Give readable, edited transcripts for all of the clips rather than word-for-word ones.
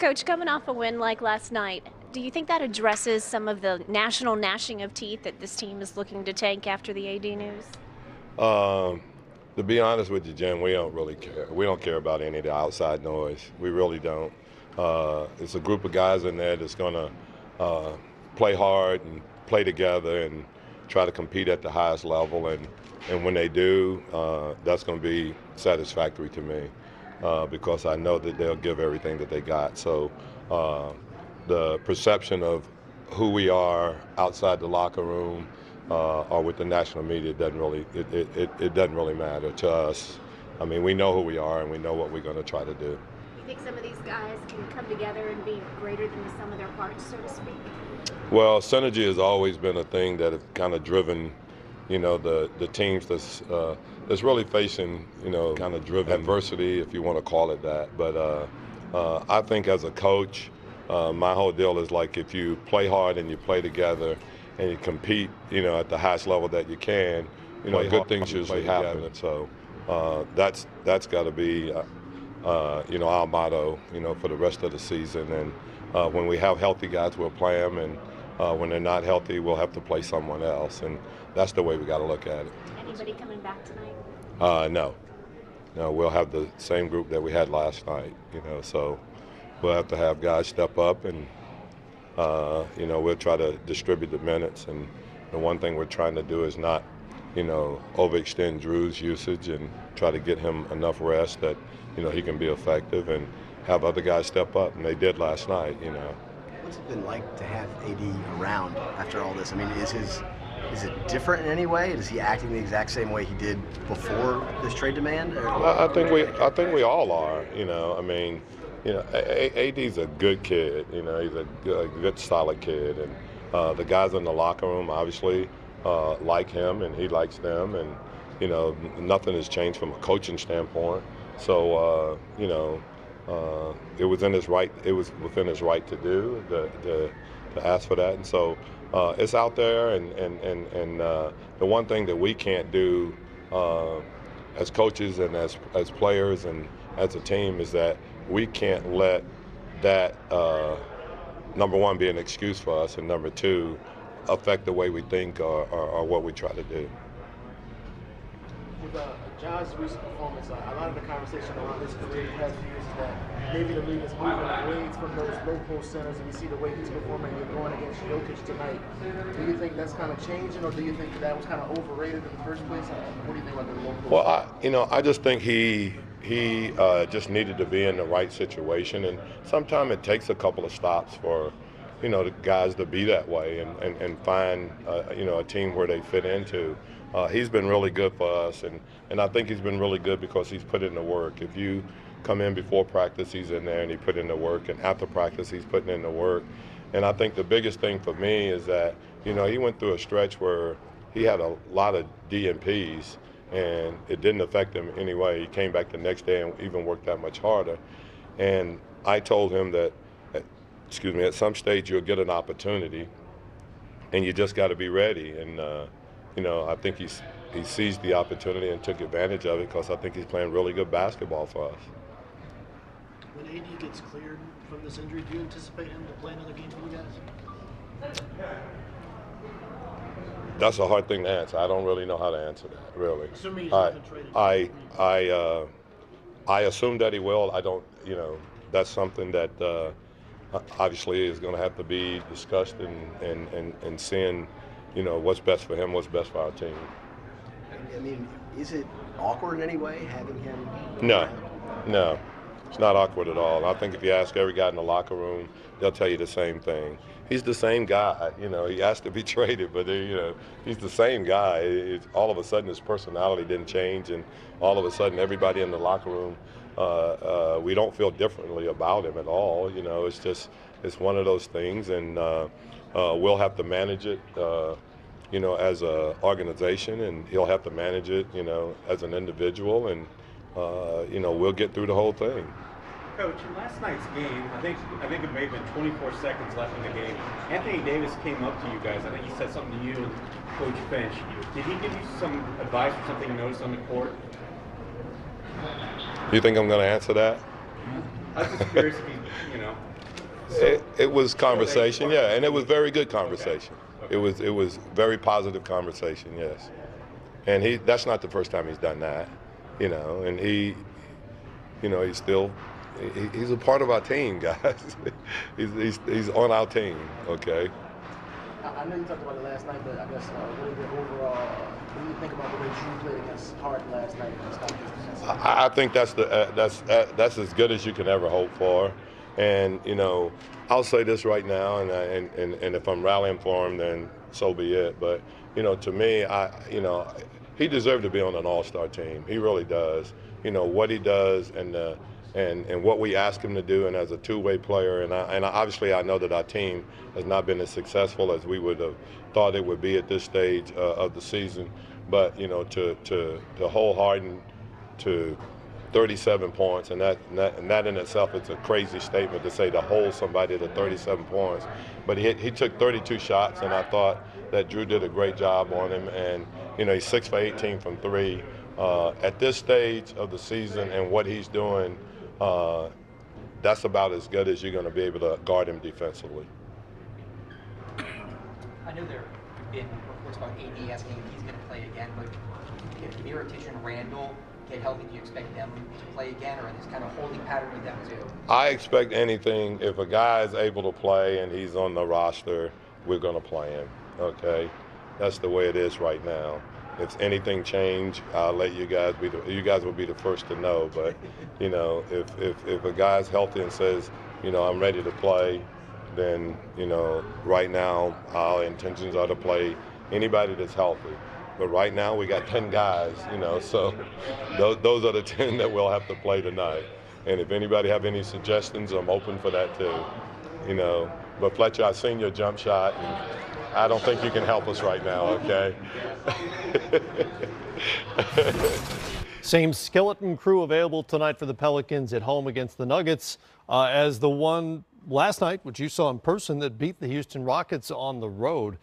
Coach, coming off a win like last night, do you think that addresses some of the national gnashing of teeth that this team is looking to take after the AD news? Um, to be honest with you, Jen, we don't really care. We don't care about any of the outside noise. We really don't. It's a group of guys in there that's going to play hard and play together and try to compete at the highest level. And when they do, that's going to be satisfactory to me because I know that they'll give everything that they got. So the perception of who we are outside the locker room or with the national media it doesn't really matter to us. I mean, we know who we are and we know what we're going to try to do. You think some of these guys can come together and be greater than the sum of their parts, so to speak? Well, synergy has always been a thing that has kind of driven, the teams that's really facing, kind of driven adversity, if you want to call it that. But I think as a coach, my whole deal is like if you play hard and you play together and you compete, at the highest level that you can, good things usually happen. So that's got to be, our motto, for the rest of the season. And when we have healthy guys, we'll play them, and when they're not healthy, we'll have to play someone else. And that's the way we got to look at it. Anybody coming back tonight? No. No, we'll have the same group that we had last night, so we'll have to have guys step up and, we'll try to distribute the minutes. And the one thing we're trying to do is not, overextend Drew's usage and try to get him enough rest that, he can be effective and have other guys step up. And they did last night, What's it been like to have AD around after all this? I mean, is it different in any way? Is he acting the exact same way he did before this trade demand? I think we all are. I mean, AD's a good kid. He's a good, solid kid, and the guys in the locker room obviously like him, and he likes them, and nothing has changed from a coaching standpoint. So it was within his right to do to ask for that, and so it's out there. And the one thing that we can't do as coaches and as players and as a team is that we can't let that number one be an excuse for us, and number two affect the way we think or what we try to do. With John's recent performance, a lot of the conversation around his career the past few years is that maybe the league is moving away from those low post centers, and you see the way he's performing. You're going against Jokic tonight. Do you think that's kind of changing, or do you think that was kind of overrated in the first place? What do you think about the low post? Well, I just think he just needed to be in the right situation, and sometimes it takes a couple of stops for the guys to be that way and find a team where they fit into. He's been really good for us, and I think he's been really good because he's put in the work. If you come in before practice, he's in there and he put in the work, and after practice, he's putting in the work. And I think the biggest thing for me is that he went through a stretch where he had a lot of DNPs, and it didn't affect him anyway. He came back the next day and even worked that much harder. And I told him that, at some stage you'll get an opportunity, and you just got to be ready. And I think he seized the opportunity and took advantage of it because I think he's playing really good basketball for us. When AD gets cleared from this injury, do you anticipate him to play another game for you guys? That's a hard thing to answer. I don't really know how to answer that, really. Assuming he's not been traded. I assume that he will. I don't, that's something that obviously is going to have to be discussed and seeing, what's best for him, what's best for our team. I mean, is it awkward in any way having him? No. It's not awkward at all. I think if you ask every guy in the locker room, they'll tell you the same thing. He's the same guy. He asked to be traded, but he's the same guy. All of a sudden, his personality didn't change, and all of a sudden, everybody in the locker room, we don't feel differently about him at all. It's one of those things, and we'll have to manage it, as an organization, and he'll have to manage it, as an individual, and we'll get through the whole thing. Coach, in last night's game, I think it may have been 24 seconds left in the game. Anthony Davis came up to you guys. I think he said something to you and Coach Finch. Did he give you some advice or something you noticed on the court? You think I'm going to answer that? I was just curious if you know. It was conversation, yeah, and it was very good conversation. Okay. It was very positive conversation, yes. And that's not the first time he's done that, you know. And he's a part of our team, guys. he's on our team, okay. I know you talked about it last night, but I guess what is it overall? What do you think about the way Drew played against Harden last night? I think that's as good as you can ever hope for. And you know, I'll say this right now, and if I'm rallying for him, then so be it. But you know, to me, he deserved to be on an all-star team. He really does. You know what he does, and what we ask him to do, and as a two-way player, and obviously I know that our team has not been as successful as we would have thought it would be at this stage of the season. But you know, to hold Harden to 37 points, and that in itself is a crazy statement to say to hold somebody to 37 points. But he took 32 shots, and I thought that Drew did a great job on him. And you know, he's 6 for 18 from three. At this stage of the season and what he's doing, that's about as good as you're going to be able to guard him defensively. I know there have been reports about AD asking if he's going to play again, but if Mirotic and Randall get healthy, do you expect them to play again, or this kind of holding pattern with them too? I expect anything. If a guy is able to play and he's on the roster, we're going to play him, okay? That's the way it is right now. If anything change, I'll let you guys will be the first to know. But you know, if a guy's healthy and says, you know, I'm ready to play, then you know, right now our intentions are to play anybody that's healthy. But right now we got 10 guys, you know, so those are the 10 that we'll have to play tonight. And if anybody have any suggestions, I'm open for that too, you know. But Fletcher, I've seen your jump shot, and I don't think you can help us right now, okay? Same skeleton crew available tonight for the Pelicans at home against the Nuggets as the one last night, which you saw in person, that beat the Houston Rockets on the road.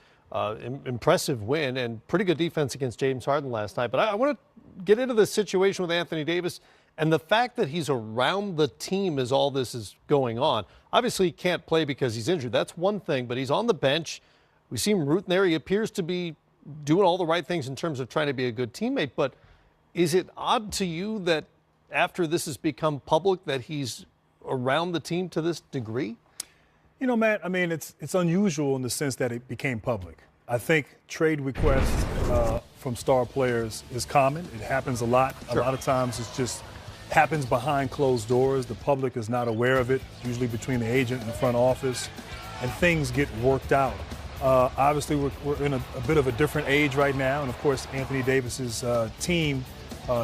Impressive win and pretty good defense against James Harden last night. But I want to get into this situation with Anthony Davis and the fact that he's around the team as all this is going on. Obviously, he can't play because he's injured. That's one thing, but he's on the bench. We see him rooting there. He appears to be doing all the right things in terms of trying to be a good teammate. But is it odd to you that after this has become public that he's around the team to this degree? You know, Matt, I mean, it's unusual in the sense that it became public. I think trade requests from star players is common. It happens a lot. Sure. A lot of times it just happens behind closed doors. The public is not aware of it, usually between the agent and the front office, and things get worked out. Obviously, we're in a bit of a different age right now, and of course, Anthony Davis's team,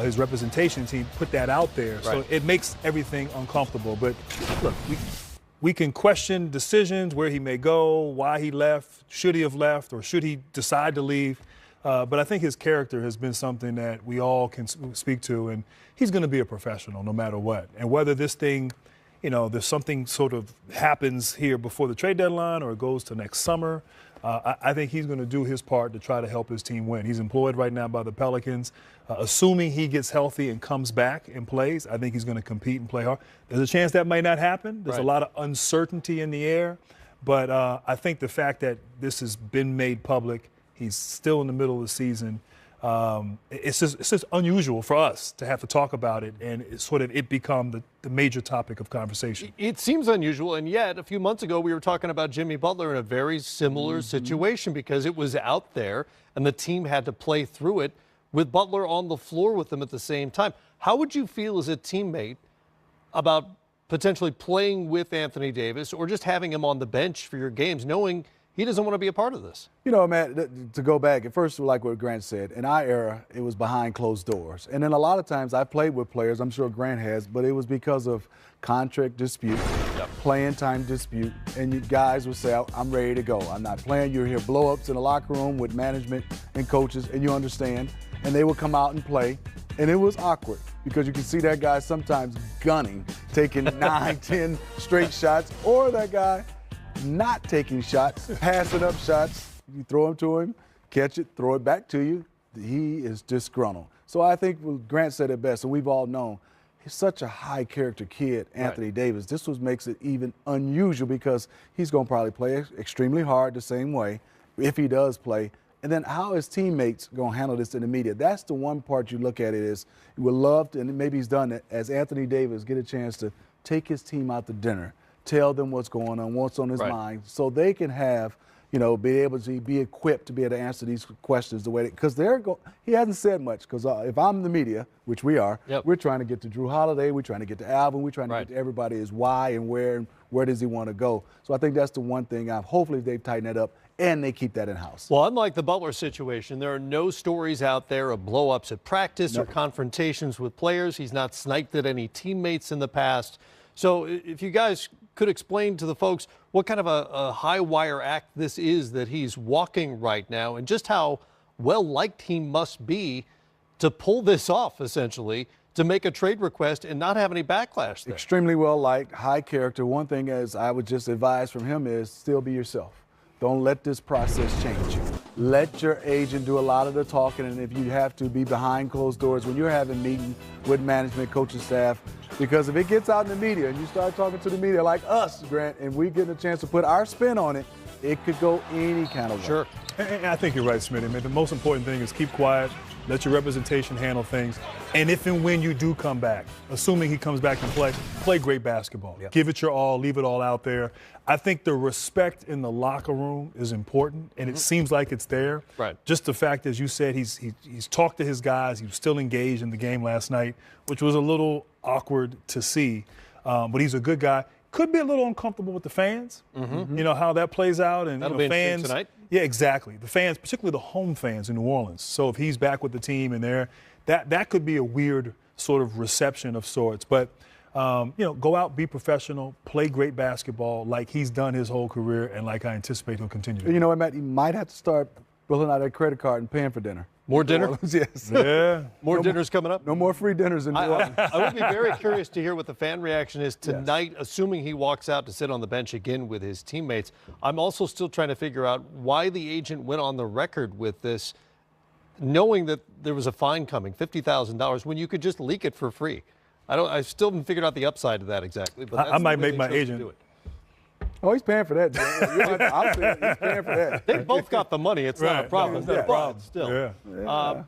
his representation team, put that out there. Right. So it makes everything uncomfortable. But look, we can question decisions, where he may go, why he left, should he have left, or should he decide to leave. But I think his character has been something that we all can speak to, and he's going to be a professional no matter what. And whether this thing, you know, there's something sort of happens here before the trade deadline or it goes to next summer, I think he's going to do his part to try to help his team win. He's employed right now by the Pelicans. Assuming he gets healthy and comes back and plays, I think he's going to compete and play hard. There's a chance that might not happen. There's a lot of uncertainty in the air. But I think the fact that this has been made public, he's still in the middle of the season, it's just unusual for us to have to talk about it, and it become the major topic of conversation. It seems unusual, and yet a few months ago we were talking about Jimmy Butler in a very similar situation because it was out there and the team had to play through it with Butler on the floor with them at the same time. How would you feel as a teammate about potentially playing with Anthony Davis or just having him on the bench for your games, knowing he doesn't want to be a part of this? You know, man, to go back, at first, like what Grant said, in our era, it was behind closed doors. And then a lot of times I played with players, I'm sure Grant has, but it was because of contract dispute, playing time dispute, and you guys would say, I'm ready to go. I'm not playing. You hear blow-ups in the locker room with management and coaches, and you understand. And they would come out and play, and it was awkward because you can see that guy sometimes gunning, taking 9, 10 straight shots, or that guy not taking shots, passing up shots. You throw them to him, catch it, throw it back to you. He is disgruntled. So I think Grant said it best, and we've all known. he's such a high character kid, Anthony Davis. This makes it even unusual because he's going to probably play extremely hard the same way if he does play. And then how his teammates going to handle this in the media? That's the one part you look at it is you would love to, and maybe he's done it, as Anthony Davis get a chance to take his team out to dinner, tell them what's going on, what's on his mind, so they can have, be able to be equipped to be able to answer these questions the way because he hasn't said much. Because if I'm the media, which we are, we're trying to get to Drew Holiday, we're trying to get to Alvin, we're trying to get to everybody is why and where does he want to go. So I think that's the one thing. Hopefully they've tightened that up and they keep that in house. Well, unlike the Butler situation, there are no stories out there of blow-ups at practice or confrontations with players. He's not sniped at any teammates in the past. So if you guys could explain to the folks what kind of a high-wire act this is that he's walking right now and just how well-liked he must be to pull this off, essentially, to make a trade request and not have any backlash there. Extremely well-liked, high character. One thing as I would just advise from him is still be yourself. Don't let this process change you. Let your agent do a lot of the talking, and if you have to, be behind closed doors when you're having meetings with management, coaching staff, because if it gets out in the media and you start talking to the media like us, Grant, and we get a chance to put our spin on it, it could go any kind of way. Sure. And I think you're right, Smitty. Man, the most important thing is keep quiet, let your representation handle things, and if and when you do come back, assuming he comes back and play great basketball. Yep. Give it your all, leave it all out there. I think the respect in the locker room is important, and it seems like it's there. Right. Just the fact, as you said, he's talked to his guys. He was still engaged in the game last night, which was a little awkward to see. But he's a good guy. Could be a little uncomfortable with the fans. You know how that plays out, and that'll be fans tonight. Yeah, exactly. The fans, particularly the home fans in New Orleans. So if he's back with the team and that could be a weird sort of reception of sorts. But go out, be professional, play great basketball like he's done his whole career, and like I anticipate he'll continue to. You know what, Matt? He might have to start pulling out that credit card and paying for dinner. More dinner? Yes. Yeah. More dinners coming up? No more free dinners in New Orleans. I would be very curious to hear what the fan reaction is tonight, assuming he walks out to sit on the bench again with his teammates. I'm also still trying to figure out why the agent went on the record with this, knowing that there was a fine coming, $50,000, when you could just leak it for free. I still haven't figured out the upside of that exactly. But I might make my agent do it. Oh, he's paying for that. I'll say it. He's paying for that. They both got the money. It's not a problem. It's not a problem. Still. Yeah.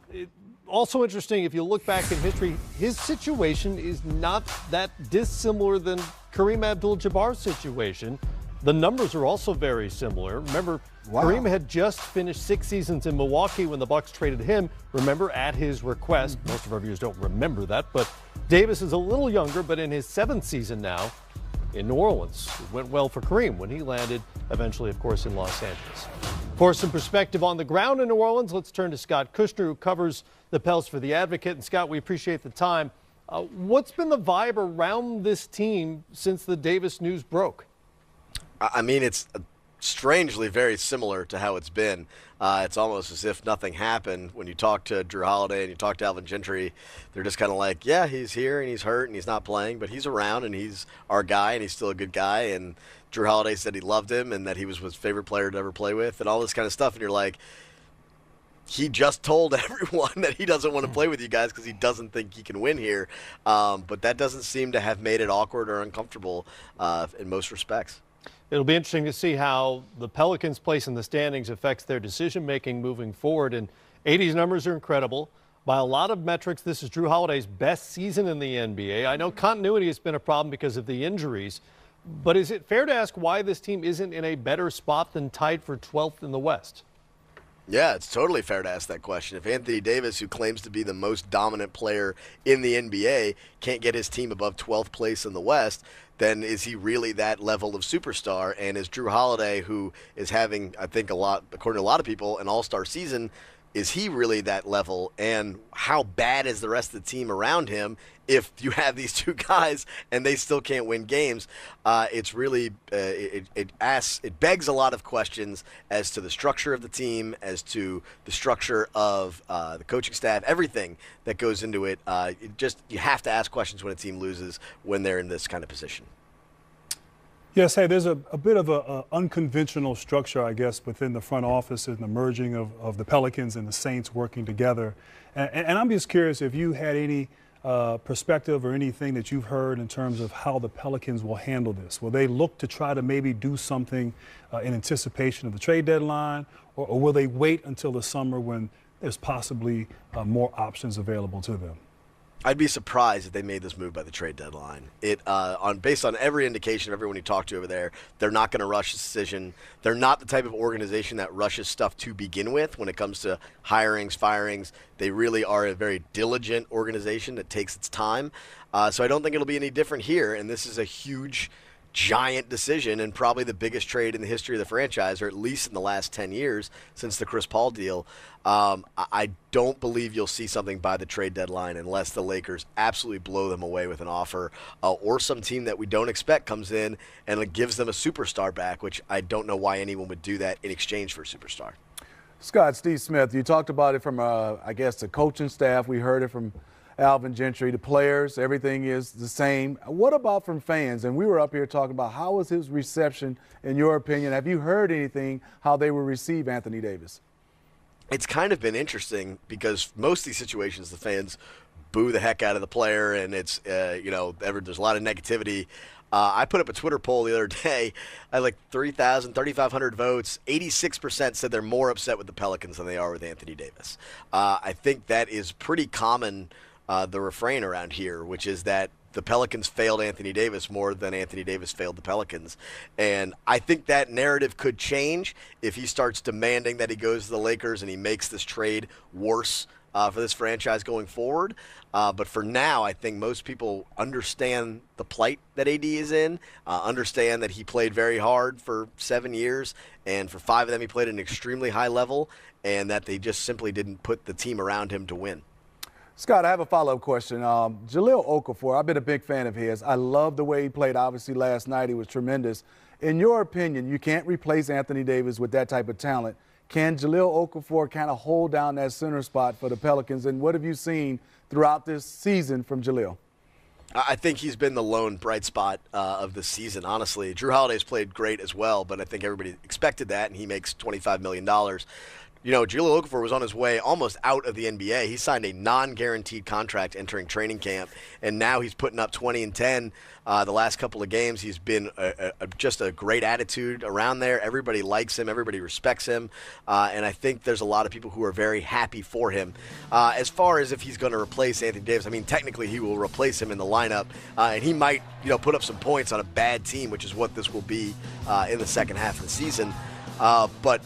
Also interesting, if you look back in history, his situation is not that dissimilar than Kareem Abdul-Jabbar's situation. The numbers are also very similar. Remember, Kareem had just finished 6 seasons in Milwaukee when the Bucks traded him, remember, at his request. Most of our viewers don't remember that, but Davis is a little younger, but in his 7th season now in New Orleans. It went well for Kareem when he landed, eventually, of course, in Los Angeles. For some perspective on the ground in New Orleans, let's turn to Scott Kushner, who covers the Pels for The Advocate. And Scott, we appreciate the time. What's been the vibe around this team since the Davis news broke? I mean, it's strangely very similar to how it's been. It's almost as if nothing happened. When you talk to Drew Holiday and you talk to Alvin Gentry, they're just kind of like, yeah, he's here and he's hurt and he's not playing, but he's around and he's our guy and he's still a good guy. And Drew Holiday said he loved him and that he was his favorite player to ever play with and all this kind of stuff. And you're like, he just told everyone that he doesn't want to play with you guys because he doesn't think he can win here. But that doesn't seem to have made it awkward or uncomfortable in most respects. It'll be interesting to see how the Pelicans' place in the standings affects their decision-making moving forward. And 80's numbers are incredible. By a lot of metrics, this is Drew Holiday's best season in the NBA. I know continuity has been a problem because of the injuries, but is it fair to ask why this team isn't in a better spot than tied for 12th in the West? Yeah, it's totally fair to ask that question. If Anthony Davis, who claims to be the most dominant player in the NBA, can't get his team above 12th place in the West, then is he really that level of superstar? And is Drew Holiday, who is having, I think, according to a lot of people, an all-star season, is he really that level? And how bad is the rest of the team around him if you have these two guys and they still can't win games? It's really it begs a lot of questions as to the structure of the team, as to the structure of the coaching staff, everything that goes into it. You have to ask questions when a team loses when they're in this kind of position. Yes, hey, there's a bit of an unconventional structure, I guess, within the front office and the merging of the Pelicans and the Saints working together. And I'm just curious if you had any perspective or anything that you've heard in terms of how the Pelicans will handle this? Will they look to try to maybe do something in anticipation of the trade deadline, or will they wait until the summer when there's possibly more options available to them? I'd be surprised if they made this move by the trade deadline. Based on every indication of everyone you talk to over there, they're not going to rush this decision. They're not the type of organization that rushes stuff to begin with when it comes to hirings, firings. They really are a very diligent organization that takes its time. So I don't think it'll be any different here. And this is a huge, giant decision and probably the biggest trade in the history of the franchise, or at least in the last 10 years since the Chris Paul deal. I don't believe you'll see something by the trade deadline unless the Lakers absolutely blow them away with an offer, or some team that we don't expect comes in and it gives them a superstar back, which I don't know why anyone would do that in exchange for a superstar. Scott, Steve Smith, you talked about it from, I guess, the coaching staff. We heard it from Alvin Gentry, the players, everything is the same. What about from fans? And we were up here talking about how was his reception, in your opinion? Have you heard anything how they will receive Anthony Davis? It's kind of been interesting because most of these situations, the fans boo the heck out of the player, and it's, there's a lot of negativity. I put up a Twitter poll the other day. I had like 3,500 votes. 86% said they're more upset with the Pelicans than they are with Anthony Davis. I think that is pretty common, the refrain around here, which is that the Pelicans failed Anthony Davis more than Anthony Davis failed the Pelicans. And I think that narrative could change if he starts demanding that he goes to the Lakers and he makes this trade worse for this franchise going forward. But for now, I think most people understand the plight that AD is in, understand that he played very hard for 7 years, and for 5 of them he played at an extremely high level, and that they just simply didn't put the team around him to win. Scott, I have a follow-up question. Jahlil Okafor, I've been a big fan of his. I love the way he played. Obviously, last night he was tremendous. In your opinion, you can't replace Anthony Davis with that type of talent. Can Jahlil Okafor kind of hold down that center spot for the Pelicans? And what have you seen throughout this season from Jahlil? I think he's been the lone bright spot of the season, honestly. Drew Holiday's played great as well, but I think everybody expected that, and he makes $25 million. Jahlil Okafor was on his way almost out of the NBA. He signed a non-guaranteed contract entering training camp, and now he's putting up 20 and 10 the last couple of games. He's been just a great attitude around there. Everybody likes him. Everybody respects him, and I think there's a lot of people who are very happy for him. As far as if he's going to replace Anthony Davis, I mean, technically he will replace him in the lineup, and he might put up some points on a bad team, which is what this will be in the second half of the season. But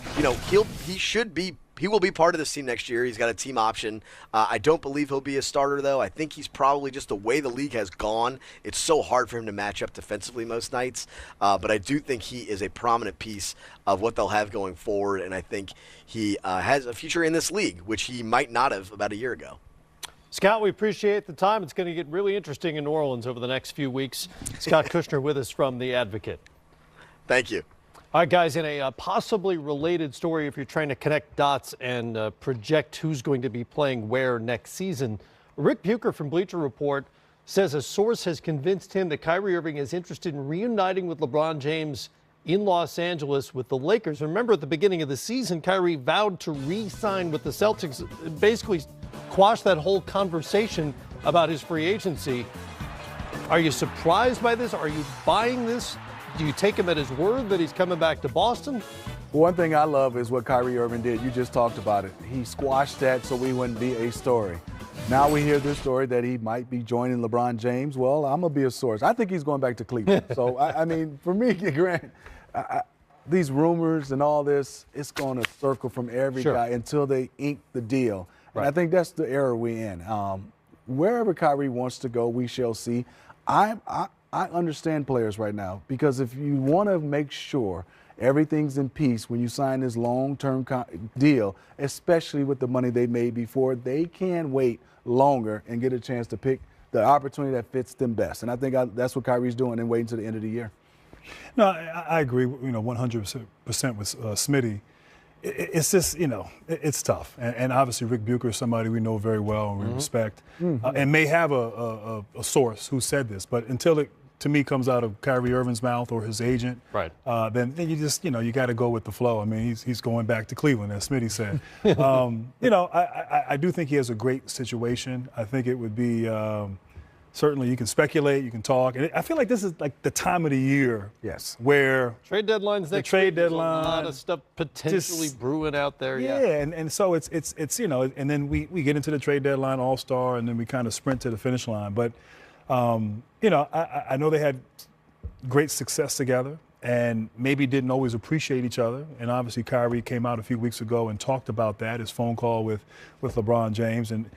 he will be part of this team next year. He's got a team option. I don't believe he'll be a starter, though. I think he's probably just the way the league has gone. It's so hard for him to match up defensively most nights. But I do think he is a prominent piece of what they'll have going forward, and I think he has a future in this league, which he might not have about a year ago. Scott, we appreciate the time. It's going to get really interesting in New Orleans over the next few weeks. Scott Kushner with us from The Advocate. Thank you. All right, guys, in a possibly related story, if you're trying to connect dots and project who's going to be playing where next season, Rick Bucher from Bleacher Report says a source has convinced him that Kyrie Irving is interested in reuniting with LeBron James in Los Angeles with the Lakers. Remember, at the beginning of the season, Kyrie vowed to re-sign with the Celtics, basically quash that whole conversation about his free agency. Are you surprised by this? Are you buying this? Do you take him at his word that he's coming back to Boston? One thing I love is what Kyrie Irving did. You just talked about it. He squashed that so we wouldn't be a story. Now we hear this story that he might be joining LeBron James. Well, I'm going to be a source. I think he's going back to Cleveland. So, I mean, for me, Grant, these rumors and all this, it's going to circle from every guy until they ink the deal. Right. And I think that's the era we're in. Wherever Kyrie wants to go, we shall see. I understand players right now, because if you want to make sure everything's in peace when you sign this long-term deal, especially with the money they made before, they can wait longer and get a chance to pick the opportunity that fits them best. And I think that's what Kyrie's doing and waiting to the end of the year. No, I agree, 100% with Smitty. It's just, it's tough. And obviously Rick Bucher is somebody we know very well and we respect, and may have a source who said this. But until to me comes out of Kyrie Irving's mouth or his agent, right? Then you just, you got to go with the flow. I mean, he's going back to Cleveland, as Smitty said. I do think he has a great situation. I think it would be certainly you can speculate, you can talk, and I feel like this is like the time of the year, yes, where trade deadlines next trade week, there's deadline, a lot of stuff potentially brewing out there. Yeah, and so it's and then we get into the trade deadline, All-Star, and then we kind of sprint to the finish line. But I know they had great success together, and maybe didn't always appreciate each other. And obviously, Kyrie came out a few weeks ago and talked about that, his phone call with LeBron James, and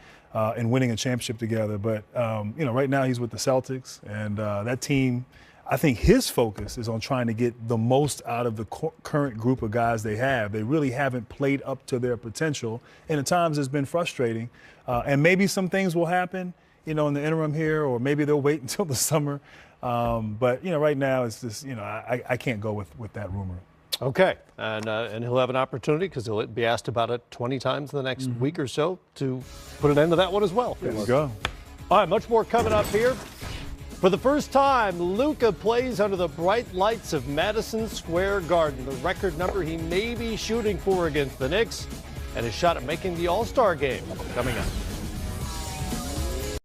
winning a championship together. But right now he's with the Celtics, and that team, I think his focus is on trying to get the most out of the current group of guys they have. They really haven't played up to their potential, and at times it's been frustrating. And maybe some things will happen, in the interim here, or maybe they'll wait until the summer. But right now it's just, I can't go with that rumor. Okay, and he'll have an opportunity, because he'll be asked about it 20 times in the next week or so, to put an end to that one as well. There you go. All right, much more coming up here. For the first time, Luka plays under the bright lights of Madison Square Garden, the record number he may be shooting for against the Knicks, and his shot at making the All-Star game coming up.